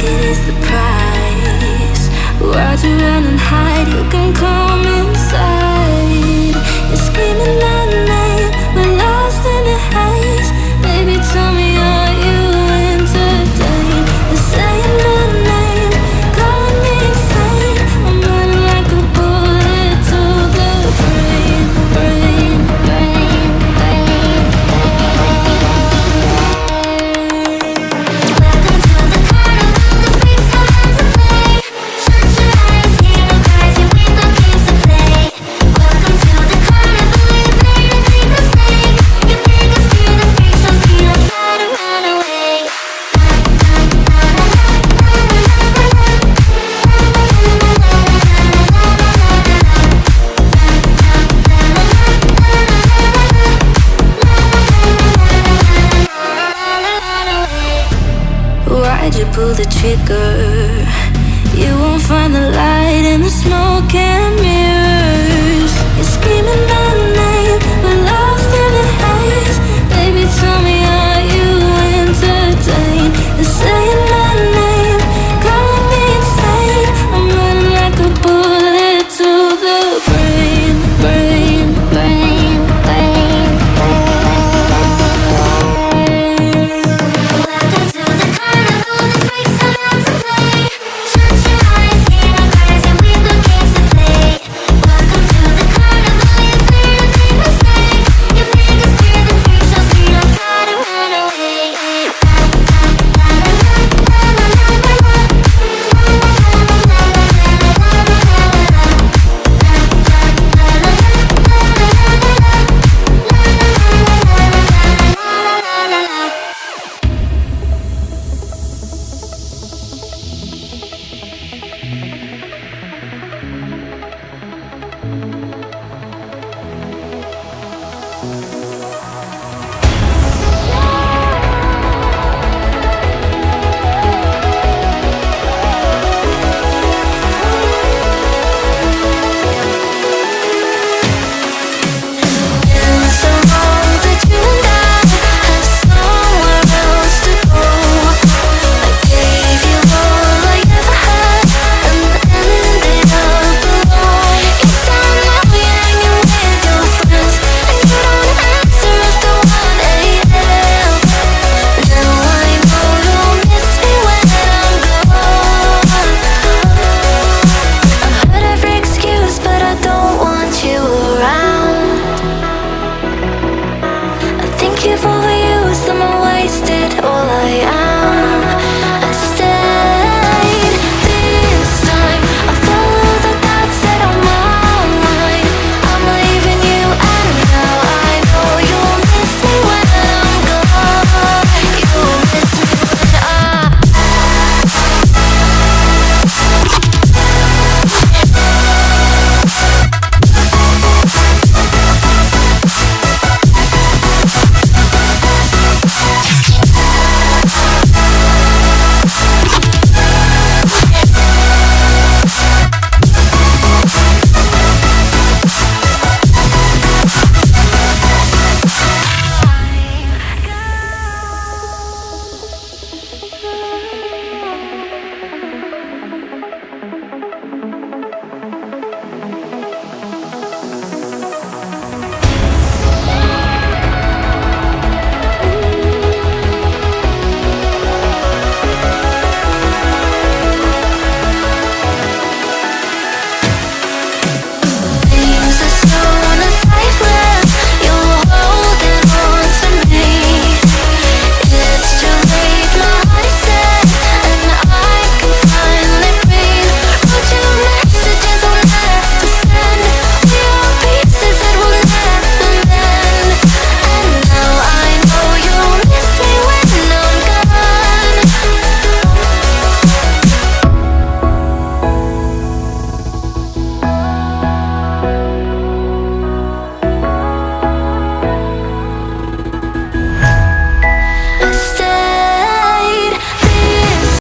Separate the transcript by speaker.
Speaker 1: It is the price. Why'd you run and hide? You can come inside. You're screaming my name, we're lost in the haze. Baby, tell me, are you entertained? You're saying my name, calling me insane. I'm running like a bullet to the brain, brain, brain, brain. Welcome to the carnival, the freaks come out to play. Shut your eyes, hear no cries, your window games to play. Welcome to the carnival, you made a big mistake. You bring us to the freak show, see them try to run away. Why'd you pull the trigger? You won't find the light in the smoke and mirrors. You're screaming out